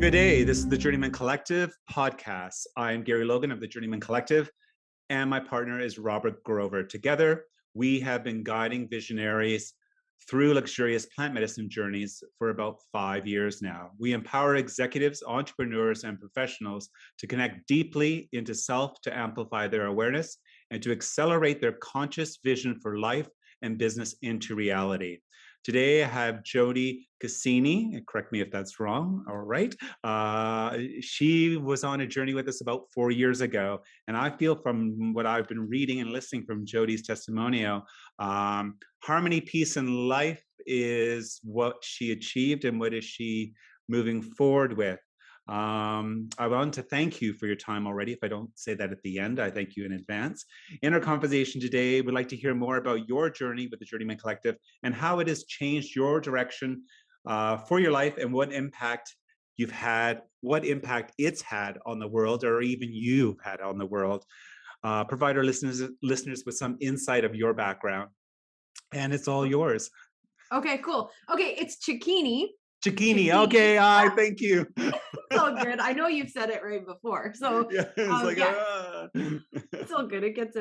Good day. This is the Journeyman Collective podcast. I'm Gary Logan of the Journeyman Collective, and my partner is Robert Grover. Together, we have been guiding visionaries through luxurious plant medicine journeys for about 5 years now. We empower executives, entrepreneurs, and professionals to connect deeply into self to amplify their awareness and to accelerate their conscious vision for life and business into reality. Today, I have Jodi Cassini. Correct me if that's wrong. All right. She was on a journey with us about 4 years ago. And I feel from what I've been reading and listening from Jodi's testimonial, harmony, peace, and life is what she achieved and what is she moving forward with. I want to thank you for your time already. If I don't say that at the end, I thank you in advance. In our conversation today, we'd like to hear more about your journey with the Journeyman Collective and how it has changed your direction for your life and what impact you've had, what impact it's had on the world, or even you've had on the world. Provide our listeners with some insight of your background. And it's all yours. Okay, cool. Okay, it's Cicchini. Cicchini. Okay, thank you. It's all good. I know you've said it right before. So yeah, it's like it's all good. It gets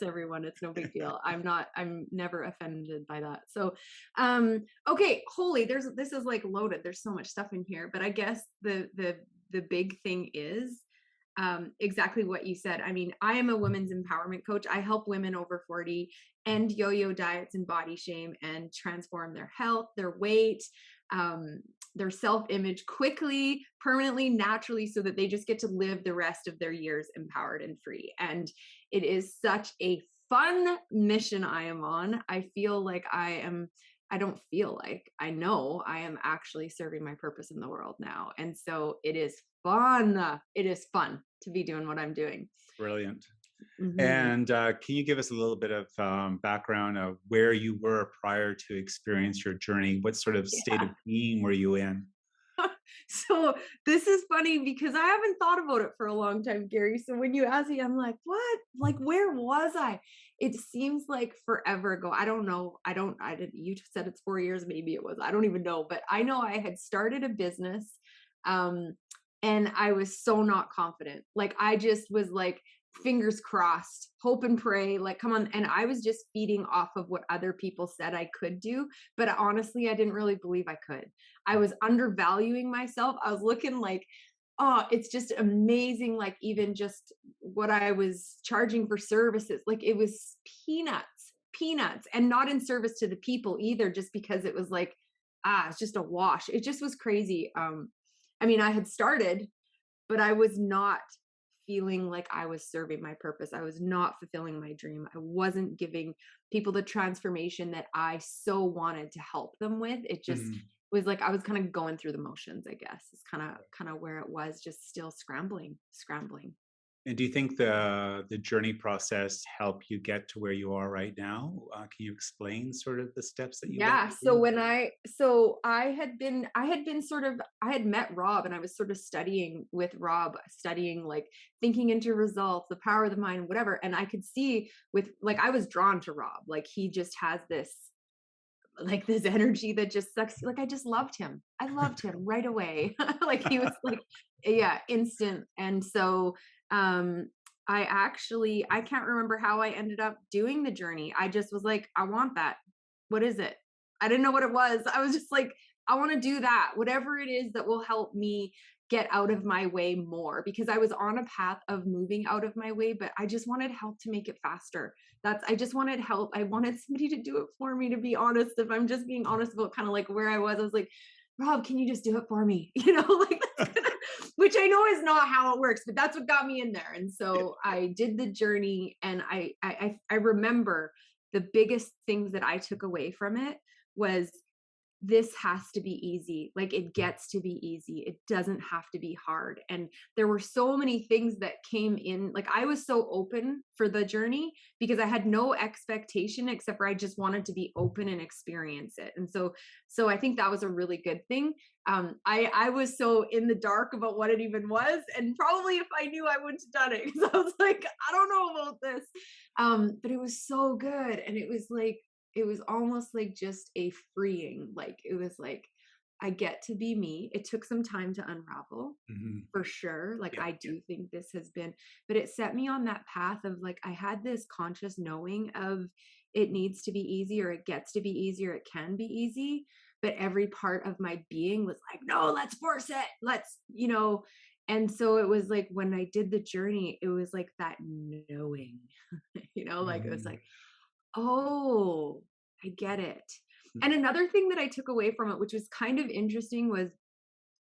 everyone. It's no big deal. I'm never offended by that. So okay, this is like loaded. There's so much stuff in here, but I guess the big thing is exactly what you said. I mean, I am a women's empowerment coach. I help women over 40 end yo-yo diets and body shame and transform their health, their weight, their self-image quickly, permanently, naturally, so that they just get to live the rest of their years empowered and free. And it is such a fun mission I am on. I know I am actually serving my purpose in the world now. And so it is fun. It is fun to be doing what I'm doing. Brilliant. Mm-hmm. And can you give us a little bit of background of where you were prior to experience your journey? What sort of state of being were you in? So this is funny because I haven't thought about it for a long time, Gary. So when you ask me, I'm like, what? Like, where was I? It seems like forever ago. I don't know. You said it's 4 years. Maybe it was. I don't even know. But I know I had started a business. And I was so not confident. Like, I just was like, fingers crossed, hope and pray, like, come on. And I was just feeding off of what other people said I could do. But honestly, I didn't really believe I could. I was undervaluing myself. I was looking like, oh, it's just amazing. Like, even just what I was charging for services, like, it was peanuts, and not in service to the people either, just because it was like, it's just a wash. It just was crazy. I mean, I had started, but I was not feeling like I was serving my purpose. I was not fulfilling my dream. I wasn't giving people the transformation that I so wanted to help them with. It just was like I was kind of going through the motions, I guess. It's kind of where it was, just still scrambling. And do you think the journey process helped you get to where you are right now? Can you explain sort of the steps that you went through? So I had met Rob, and I was sort of studying with Rob, like thinking into results, the power of the mind, whatever. And I could see I was drawn to Rob. Like, he just has this energy that just sucks. Like, I just loved him. I loved him right away. Like, he was like, yeah, instant. And so, I can't remember how I ended up doing the journey. I just was like, I want that. What is it? I didn't know what it was. I was just like, I want to do that. Whatever it is that will help me get out of my way more, because I was on a path of moving out of my way, but I just wanted help to make it faster. I just wanted help. I wanted somebody to do it for me, to be honest. If I'm just being honest about kind of like where I was like, Rob, can you just do it for me? Like, which I know is not how it works, but that's what got me in there. And so I did the journey, and I remember the biggest things that I took away from it was, this has to be easy. Like, it gets to be easy. It doesn't have to be hard. And there were so many things that came in. Like, I was so open for the journey because I had no expectation, except for I just wanted to be open and experience it. And so I think that was a really good thing. I was so in the dark about what it even was. And probably if I knew, I wouldn't have done it, because I was like, I don't know about this. But it was so good. And it was almost like just a freeing, like, it was like, I get to be me. It took some time to unravel Mhm. for sure. Like Yeah. I do think this has been, but it set me on that path of like I had this conscious knowing of it needs to be easy or it gets to be easy or it can be easy. But every part of my being was like, no, let's force it. Let's, and so it was like when I did the journey, it was like that knowing, like it was Mhm. like, oh, I get it. Mm. And another thing that I took away from it, which was kind of interesting, was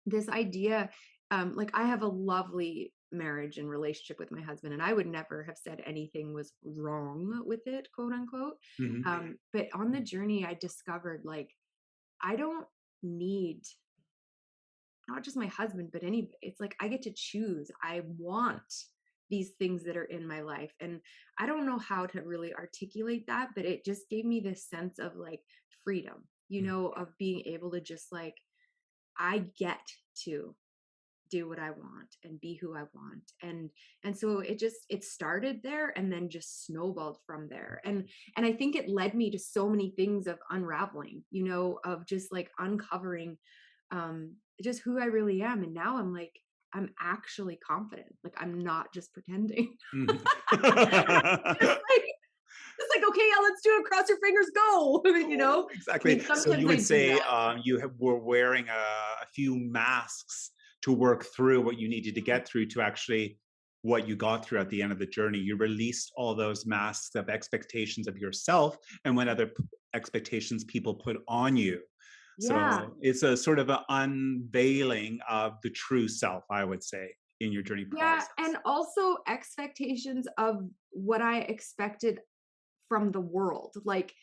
this idea. Like I have a lovely marriage and relationship with my husband, and I would never have said anything was wrong with it, quote unquote. Mhm. But on the journey, I discovered like I don't need not just my husband, but any, it's like I get to choose. I want these things that are in my life. And I don't know how to really articulate that, but it just gave me this sense of like freedom, Mm. of being able to just like, I get to do what I want and be who I want. And so it started there and then just snowballed from there. And I think it led me to so many things of unraveling, of just like uncovering just who I really am. And now I'm like, I'm actually confident. Like I'm not just pretending. Mhm. just like just like, okay, yeah, let's do it. Cross your fingers, go. Oh, I exactly. mean, So you sometimes I would do say that. were wearing a few masks to work through what you needed to Mm. get through to actually what you got through at the end of the journey. You released all those masks of expectations of yourself and what other expectations people put on you. Yeah. So it's a sort of an unveiling of the true self, I would say, in your journey Yeah. process. And also expectations of what I expected from the world. Like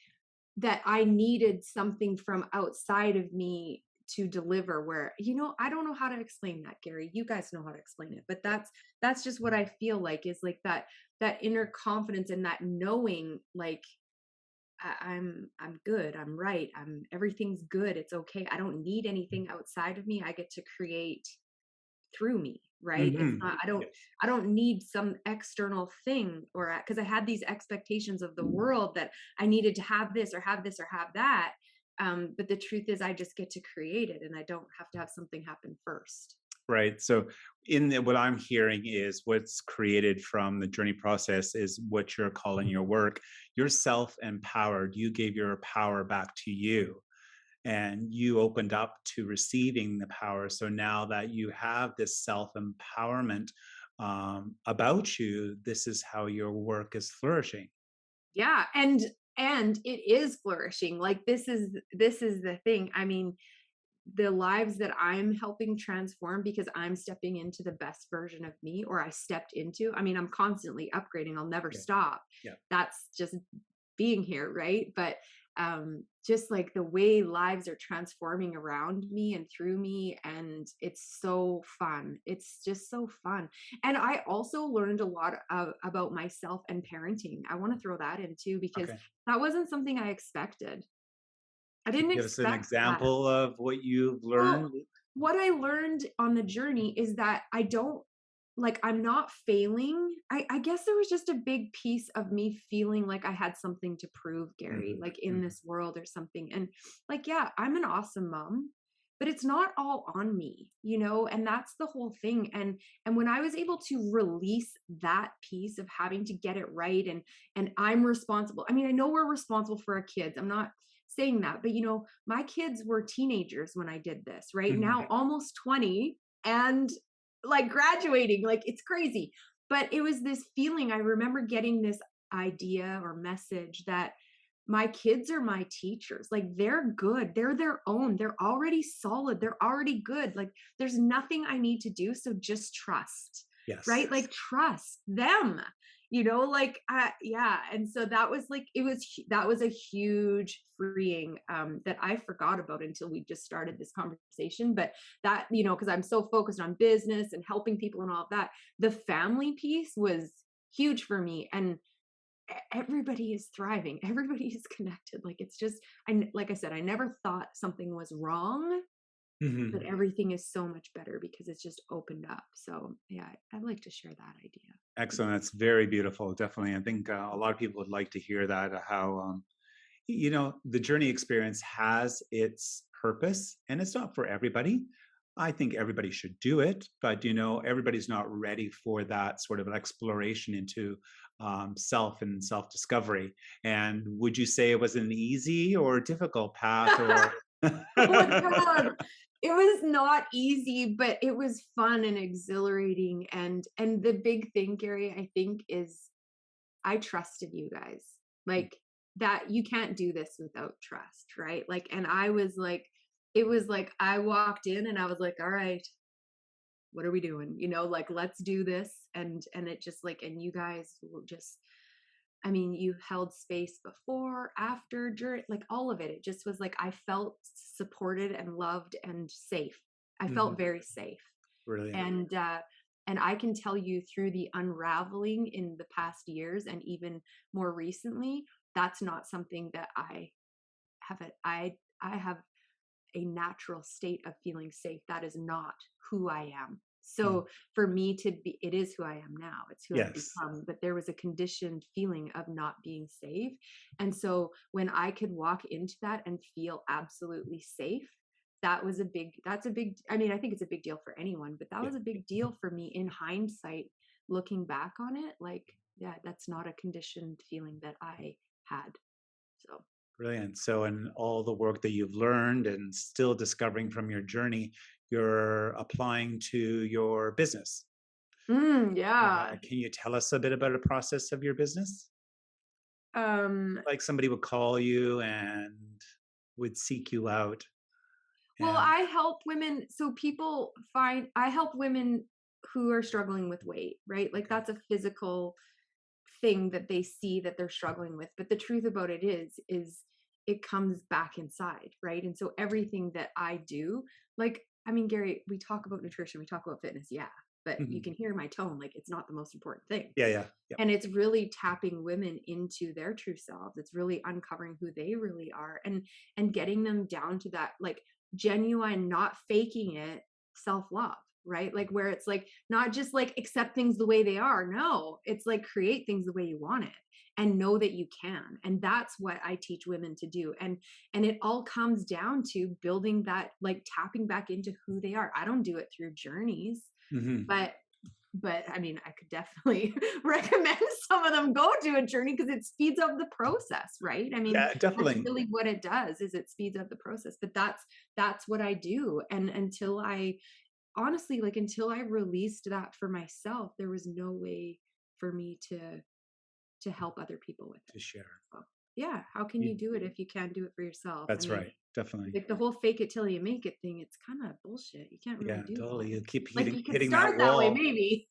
that I needed something from outside of me to deliver where, I don't know how to explain that, Gary. You guys know how to explain it, but that's just what I feel like is like that inner confidence and that knowing like I'm good. I'm right. Everything's good. It's okay. I don't need anything outside of me. I get to create through me, right? It's Mhm. not Yes. I don't need some external thing or because I had these expectations of the world that I needed to have this or have this or have that. But the truth is I just get to create it and I don't have to have something happen first. Right. So, what I'm hearing is what's created from the journey process is what you're calling your work. You're self empowered. You gave your power back to you and you opened up to receiving the power. So now that you have this self empowerment about you, this is how your work is flourishing. Yeah, and it is flourishing. Like this is the thing. I mean, the lives that I'm helping transform because I'm stepping into the best version of me or I stepped into. I mean, I'm constantly upgrading. I'll never Yeah. stop. Yeah. That's just being here, right? But just like the way lives are transforming around me and through me and it's so fun. It's just so fun. And I also learned a lot about myself and parenting. I want to throw that in too because Okay. that wasn't something I expected. I Can didn't you give us an expect that. example of what you've Well, learned? what I learned on the journey is that I don't like I'm not failing. I guess there was just a big piece of me feeling like I had something to prove, Gary, Mhm. like in Mhm. this world or something. And like, yeah, I'm an awesome mom, but it's not all on me, and that's the whole thing. And when I was able to release that piece of having to get it right and I'm responsible. I mean, I know we're responsible for our kids. I'm not saying that, but my kids were teenagers when I did this, right? Mhm. Now almost 20 and like graduating, like it's crazy. But it was this feeling. I remember getting this idea or message that my kids are my teachers. Like they're good. They're their own. They're already solid. They're already good. Like there's nothing I need to do. So just trust, Yes. right? Like trust them, like yeah. And so that was like that was a huge freeing that I forgot about until we just started this conversation. But that, because I'm so focused on business and helping people and all of that, the family piece was huge for me. And everybody is thriving. Everybody is connected. Like it's just like I said, I never thought something was wrong, but Mhm. everything is so much better because it's just opened up. So yeah, I'd like to share that idea. Excellent. That's very beautiful. Definitely. I think a lot of people would like to hear that, how, the journey experience has its purpose, and it's not for everybody. I think everybody should do it, but everybody's not ready for that sort of an exploration into self and self discovery. And would you say it was an easy or difficult path, or? Oh my God. It was not easy, but it was fun and exhilarating. And the big thing, Gary, I think is I trusted you guys. Like that you can't do this without trust, right? Like, and I was like, it was like I walked in and I was like, all right, what are we doing? Like let's do this. And it just like, and you guys will just, I mean, you held space before, after, during, like all of it. It just was like I felt supported and loved and safe. I felt Mhm. very safe. Brilliant. And I can tell you through the unraveling in the past years and even more recently, that's not something that I have it. I have a natural state of feeling safe. That is not who I am. Mm. So for me to be, it is who I am now. It's who I've Yes. become. But there was a conditioned feeling of not being safe. And so when I could walk into that and feel absolutely safe, that's a big, I mean, I think it's a big deal for anyone, but that Yeah. was a big deal for me in hindsight, looking back on it. Like, yeah, that's not a conditioned feeling that I had. So. Brilliant. So, in all the work that you've learned and still discovering from your journey, you're applying to your business. Yeah. Can you tell us a bit about the process of your business? Um, Like somebody would call you and would seek you out, Well, and I help women. So I help women who are struggling with weight, right? Like okay. that's a physical thing that they see that they're struggling with. But the truth about it is it comes back inside, right? And so everything that I do, like, I mean, Gary, we talk about nutrition, we talk about fitness, yeah, but you Mhm. can hear my tone, like it's not the most important thing. Yeah, yeah, yeah. And it's really tapping women into their true selves. It's really uncovering who they really are and getting them down to that like genuine, not faking it, self-love, right? Like where it's like not just like accept things the way they are. No, it's like create things the way you want it and know that you can. And that's what I teach women to do. And it all comes down to building that, like tapping back into who they are. I don't do it through journeys, Hmm. but I mean, I could definitely recommend some of them go to a journey because it speeds up the process, right? I mean, Yeah, that's definitely. really what it does is it speeds up the process. But that's what I do. And until I honestly, like until I released that for myself, there was no way for me to help other people with To it. share. So, yeah, how can You, you do it if you can't do it for yourself? I that's mean, right. Definitely. like the whole fake it till you make it thing, it's kind of bullshit. You can't really Yeah, do totally. that. You keep Like hitting you could hitting that start that way wall. maybe,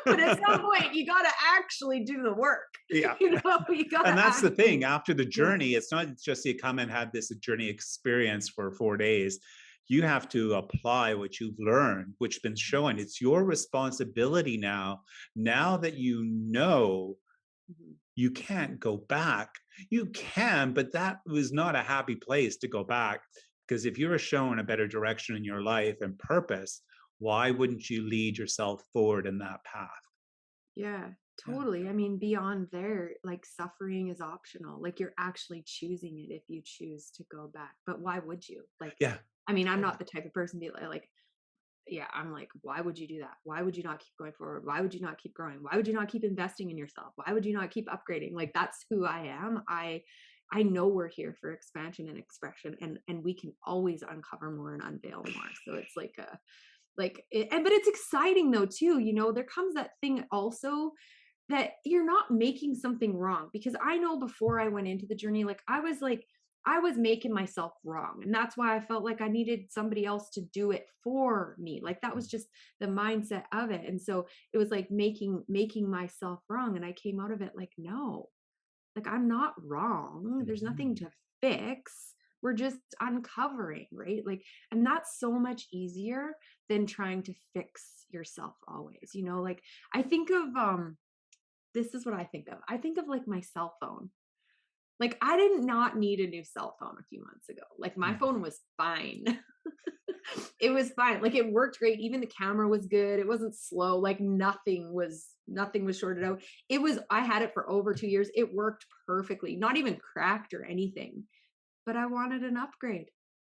but at some point you got to actually do the work. Yeah. You got And to that's the thing. actually After the do it. journey, it's not just you come and have this journey experience for 4 days. You have to apply what you've learned, which has been shown. It's your responsibility now. Now that you know Mhm. you can't go back, you can, but that was not a happy place to go back. Because if you were shown a better direction in your life and purpose, why wouldn't you lead yourself forward in that path? Yeah, Yeah. totally. I mean, beyond there, like suffering is optional. Like you're actually choosing it if you choose to go back. But why would you? Like, Yeah. I mean, I'm Totally. not the type of person to be like, yeah, I'm like, why would you do that? Why would you not keep going forward? Why would you not keep growing? Why would you not keep investing in yourself? Why would you not keep upgrading? Like that's who I am. I know we're here for expansion and expression and we can always uncover more and unveil more. So it's like a but it's exciting though too, there comes that thing also that you're not making something wrong because I know before I went into the journey like I was making myself wrong and that's why I felt like I needed somebody else to do it for me. Like that was just the mindset of it. And so it was like making myself wrong and I came out of it like no. Like I'm not wrong. There's nothing Mhm. to fix. We're just uncovering, right? Like and that's so much easier than trying to fix yourself always. Like I think of this is what I think of. I think of like my cell phone. Like I did not need a new cell phone a few months ago. Like my Mhm. phone was fine. It was fine. Like it worked great. Even the camera was good. It wasn't slow. Like nothing was shorted out. I had it for over 2 years. It worked perfectly. Not even cracked or anything. But I wanted an upgrade.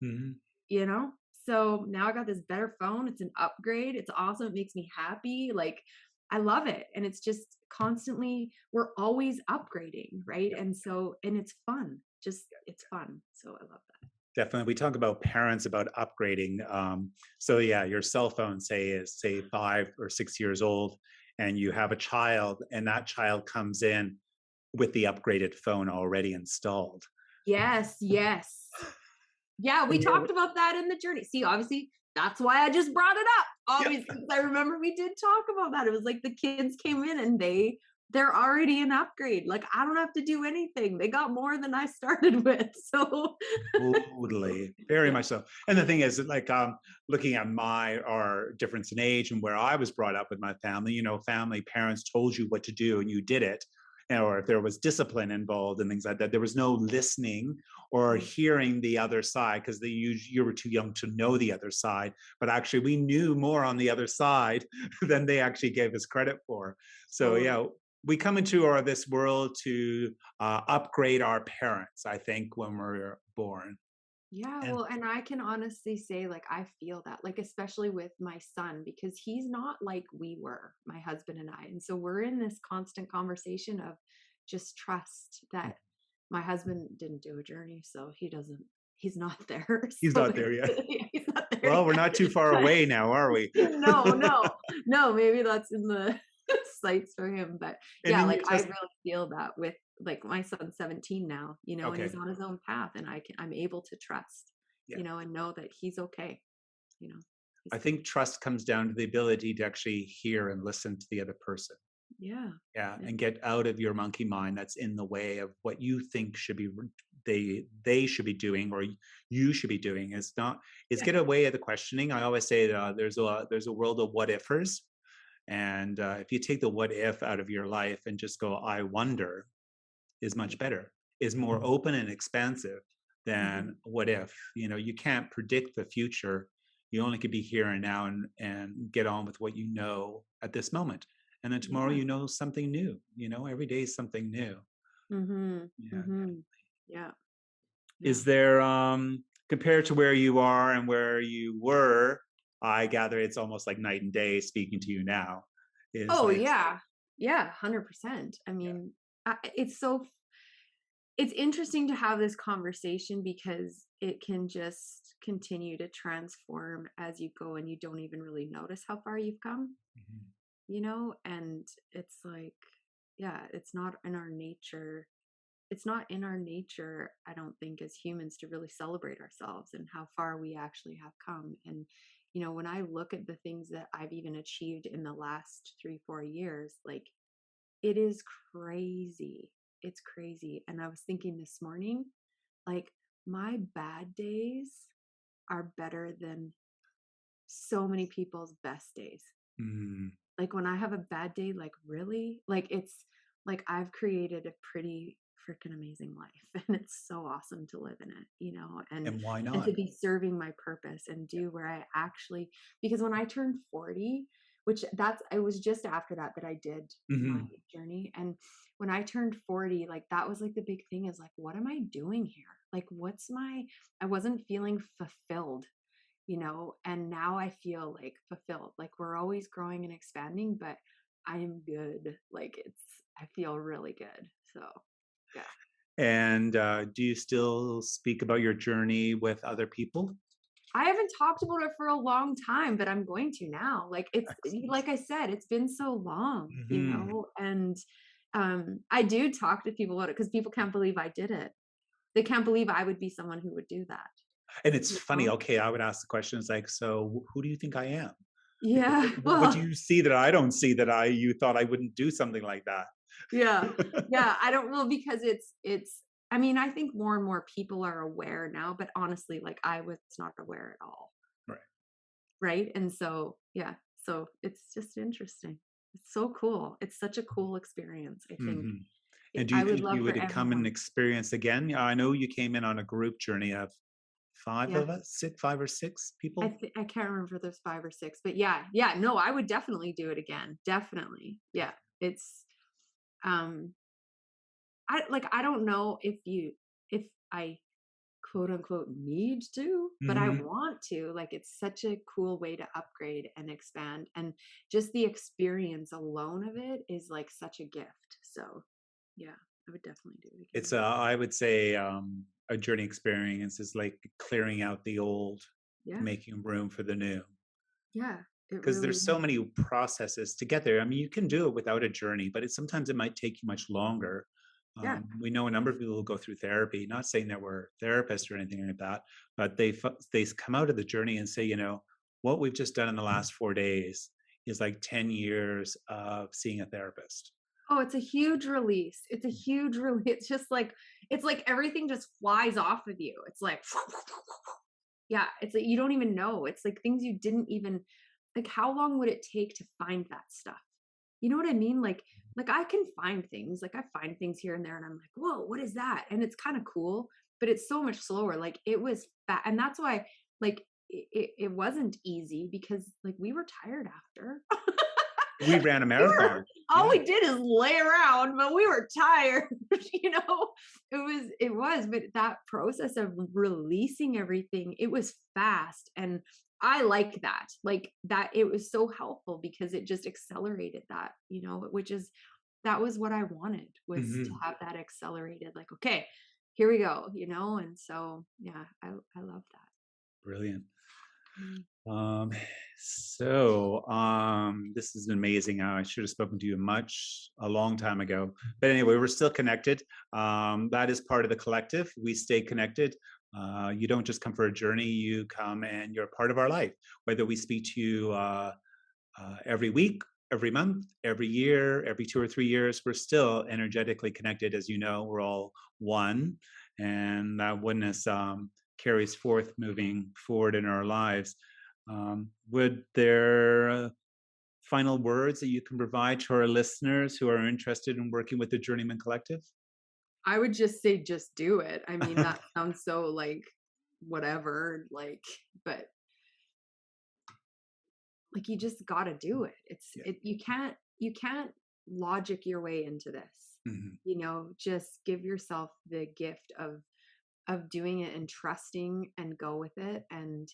Mhm. you know? So now I got this better phone. It's an upgrade. It's awesome. It makes me happy. Like I love it. And it's just constantly, we're always upgrading, right? And so, and it's fun. Just, it's fun. So I love that. Definitely. We talk about parents about upgrading. So yeah, your cell phone is say 5 or 6 years old, and you have a child, and that child comes in with the upgraded phone already installed. Yes, yes. Yeah, we And you're, talked about that in the journey. See, obviously, that's why I just brought it up. yeah, Obviously, 'cause I remember we did talk about that. It was like the kids came in and they're already an upgrade. Like I don't have to do anything. They got more than I started with. So totally, very yeah. much so. And the thing is, like, looking at our difference in age and where I was brought up with my family, family parents told you what to do and you did it. Or if there was discipline involved and things like that, there was no listening or Mm. hearing the other side because you were too young to know the other side. But actually, we knew more on the other side than they actually gave us credit for. So Totally. yeah, we come into this world to upgrade our parents, I think, when we're born. Yeah, And well, and I can honestly say, like, I feel that, like, especially with my son, because he's not like we were, my husband and I. And so we're in this constant conversation of just trust that my husband didn't do a journey, so he's not there. he's So not there yet. yeah, he's not there Well, we're yet. not too far But away now, are we? no, no, no, maybe that's in the sights for him. But And yeah, in like your I test, really feel that with like my son's 17 now, and okay, he's on his own path and I'm able to trust, yeah. and know that he's okay, you know, he's I good. think trust comes down to the ability to actually hear and listen to the other person. Yeah. Yeah, Yeah. and get out of your monkey mind that's in the way of what you think should be they should be doing or you should be doing. It's not. It's Yeah. get away of the questioning. I always say there's a world of what ifers, and if you take the what if out of your life and just go, I wonder, is much better, is more open and expansive Mm-hmm. than what if. You can't predict the future. You only can be here and now and get on with what you know at this moment. And then tomorrow Yeah. you know something new. Every day is something new. Mm-hmm. Yeah. Mm-hmm. Yeah. Yeah. Is there compared to where you are and where you were, I gather it's almost like night and day speaking to you now. Is Oh like yeah. Yeah. 100%. I yeah. mean, it's interesting to have this conversation because it can just continue to transform as you go and you don't even really notice how far you've come, Mhm. and it's like, yeah, it's not in our nature, I don't think, as humans to really celebrate ourselves and how far we actually have come. And when I look at the things that I've even achieved in the last 3-4 years, like it is crazy. It's crazy. And I was thinking this morning, like my bad days are better than so many people's best days. Mm, Like when I have a bad day, like really, like it's like I've created a pretty freaking amazing life and it's so awesome to live in it, and why and to not? be serving my purpose and do where I actually, because when I turned 40, which that's it was just after that I did my Mhm. journey. And when I turned 40, like that was like the big thing is like, what am I doing here? Like I wasn't feeling fulfilled, and now I feel like fulfilled. Like we're always growing and expanding, but I am good. Like I feel really good. So yeah. And do you still speak about your journey with other people? I haven't talked about it for a long time, but I'm going to now. Like Excellent. like I said, it's been so long, Mhm. and I do talk to people about it because people can't believe I did it. They can't believe I would be someone who would do that. And it's You funny. know? Okay, I would ask the questions like, "So, who do you think I am? Yeah. What do Well, you see that I don't see that you thought I wouldn't do something like that?" yeah. Yeah, I don't know because it's I mean, I think more and more people are aware now, but honestly, like I was not aware at all, Right. right? And so, yeah, so it's just interesting. It's so cool. It's such a cool experience, I think. Mhm. And do you I would think love you for would come and everyone. experience again? I know you came in on a group journey of five Yeah. of us, 5 or 6 people. I can't remember if there's 5 or 6, but yeah, yeah, no, I would definitely do it again. Definitely. Yeah. It's um I don't know if I quote unquote need to, but I Hmm. want to. Like, it's such a cool way to upgrade and expand. And just the experience alone of it is like such a gift. So, yeah, I would definitely do it It's again. I would say a journey experience is like clearing out the old, Yeah. making room for the new. Yeah. It Because really there's so is. many processes to get there. I mean, you can do it without a journey, but sometimes it might take you much longer. Yeah. We know a number of people who go through therapy. Not saying that we're therapists or anything like that, but they come out of the journey and say, what we've just done in the last 4 days is like 10 years of seeing a therapist. Oh, it's a huge release. It's a huge release. It's like everything just flies off of you. It's like, yeah, it's like you don't even know. It's like things you didn't even, like, how long would it take to find that stuff? You know what I mean? Like I can find things, like I find things here and there and I'm like, whoa, what is that? And it's kind of cool, but it's so much slower. Like it was fat. And that's why, like, it wasn't easy because like we were tired after. We ran a We were, marathon. all Yeah. we did is lay around, but we were tired, you know? But that process of releasing everything, it was fast. And I like that. Like that, it was so helpful because it just accelerated that, that was what I wanted, was to Hmm. have that accelerated, like, okay, here we go, And so, yeah, I love that. Brilliant. Mm. Um, this is amazing. I should have spoken to you a long time ago. But anyway, we're still connected. That is part of the collective. We stay connected. You don't just come for a journey, you come and you're part of our life. Whether we speak to you every week, every month, every year, every 2 or 3 years, we're still energetically connected. As you know, we're all one. And that oneness carries forth moving forward in our lives. Would there final words that you can provide to our listeners who are interested in working with the Journeyman Collective? I would just say, just do it. I mean, that sounds so like whatever, but like you just got to do it. Yeah. You can't logic your way into this. Mhm. Just give yourself the gift of doing it and trusting and go with it. And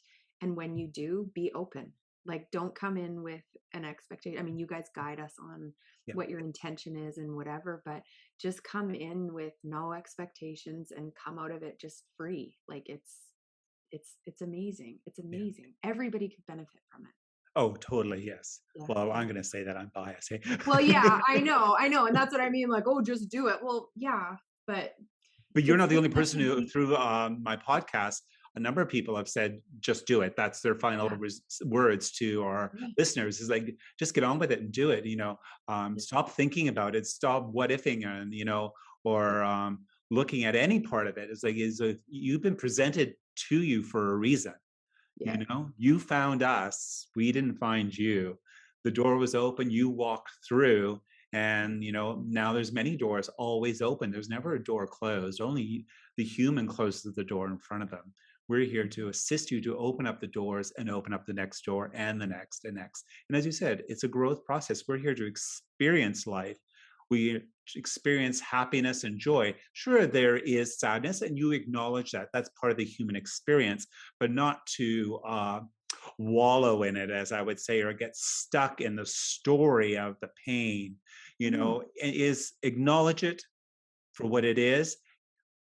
when you do, be open. Like, don't come in with an expectation. I mean, you guys guide us on Yeah. what your intention is and whatever, but just come in with no expectations and come out of it just free. Like, it's amazing. It's Yeah. amazing. Everybody could benefit from it. Oh, totally. Yes. Yeah, Well, yeah. I'm going to say that I'm biased. Hey? Well, yeah, I know, and that's what I mean. Like, oh, just do it. Well, yeah, but But you're it's not the just only such person a who, deep. through my podcast, a number of people have said, just do it. That's their final Yeah, words to our yeah, listeners is like, just get on with it and do it. yeah, Stop thinking about it. Stop what ifing and, or looking at any part of it. It's like, you've been presented to you for a reason. yeah. You found us, we didn't find you. The door was open, you walked through, and now there's many doors always open. There's never a door closed. Only the human closes the door in front of them. We're here to assist you to open up the doors and open up the next door and the next and next. And as you said, it's a growth process. We're here to experience life. We experience happiness and joy. Sure, there is sadness, and you acknowledge that. That's part of the human experience, but not to wallow in it, as I would say, or get stuck in the story of the pain. Mm, Is acknowledge it for what it is.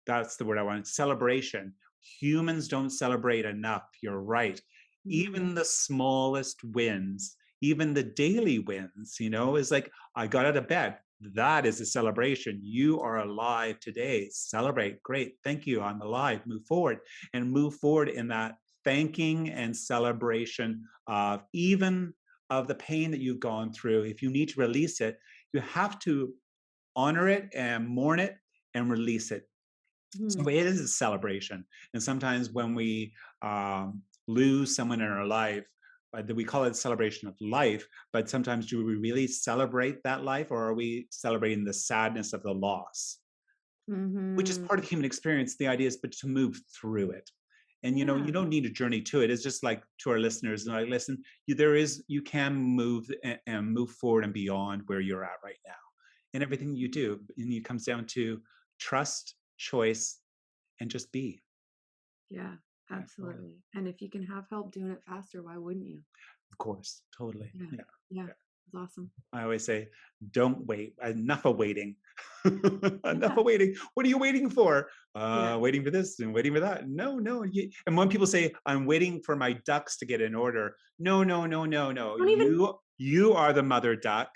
That's the word I want. Celebration. Humans don't celebrate enough. You're right. mm, Even the smallest wins, even the daily wins, is like, I got out of bed. That is a celebration. You are alive today. Celebrate. Great. Thank you. I'm alive. Move forward and move forward in that thanking and celebration of even of the pain that you've gone through. If you need to release it, you have to honor it and mourn it and release it. So mm. it is a celebration. And sometimes when we lose someone in our life, we call it celebration of life, but sometimes do we really celebrate that life, or are we celebrating the sadness of the loss? Which is Mhm. part of the human experience. The idea is but to move through it. And Yeah. you don't need a journey to it. It's just like to our listeners, like, listen, you can move and move forward and beyond where you're at right now. And everything you do. And it comes down to trust, choice, and just be. Yeah, Yeah, totally. absolutely. And if you can have help doing it faster, why wouldn't you? Of course, totally. Yeah. Yeah. Yeah. Yeah. It's awesome. I always say, don't wait. Enough of waiting. Enough Yeah. of waiting. What are you waiting for? Yeah. Waiting for this and waiting for that. No, no. And when people say, I'm waiting for my ducks to get in order. No, no, no, no, no. Don't even You are the mother duck,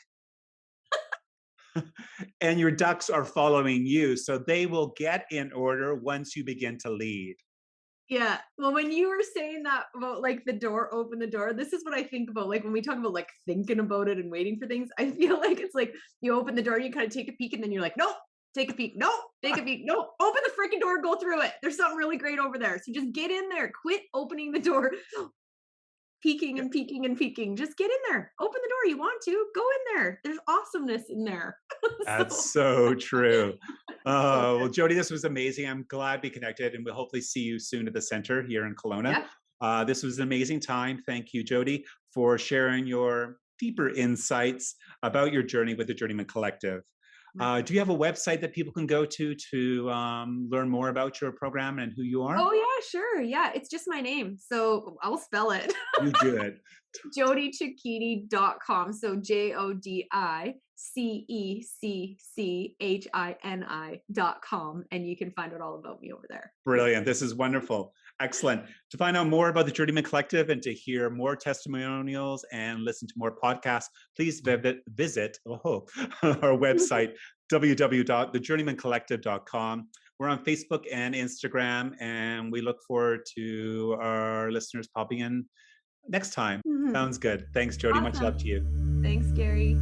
and your ducks are following you. So they will get in order once you begin to lead. Yeah. Well, when you were saying that about like the door, open the door, this is what I think about. Like when we talk about like thinking about it and waiting for things, I feel like it's like you open the door, you kind of take a peek, and then you're like, nope, take a peek, nope, take a peek, nope, open the freaking door, go through it. There's something really great over there. So just get in there, quit opening the door, peeking Yeah. and peeking and peeking. Just get in there, open the door. You want to go in there. There's awesomeness in there. That's So, so true. so Well, good. Jodi, this was amazing. I'm glad we connected, and we'll hopefully see you soon at the center here in Kelowna. Yeah. This was an amazing time. Thank you, Jodi, for sharing your deeper insights about your journey with the Journeyman Collective. My Do you pleasure. have a website that people can go to learn more about your program and who you are? Oh yeah, sure. Yeah, it's just my name. So I'll spell it. You do it. JodiCecchini.com. So JodiCecchini.com. And you can find out all about me over there. Yeah. Brilliant. This is wonderful. Excellent. To find out more about the Journeyman Collective and to hear more testimonials and listen to more podcasts, please visit our website, www.thejourneymancollective.com. We're on Facebook and Instagram, and we look forward to our listeners popping in next time. Mhm. Sounds good. Thanks, Jodi. Much love to Awesome. you. Thanks, Gary.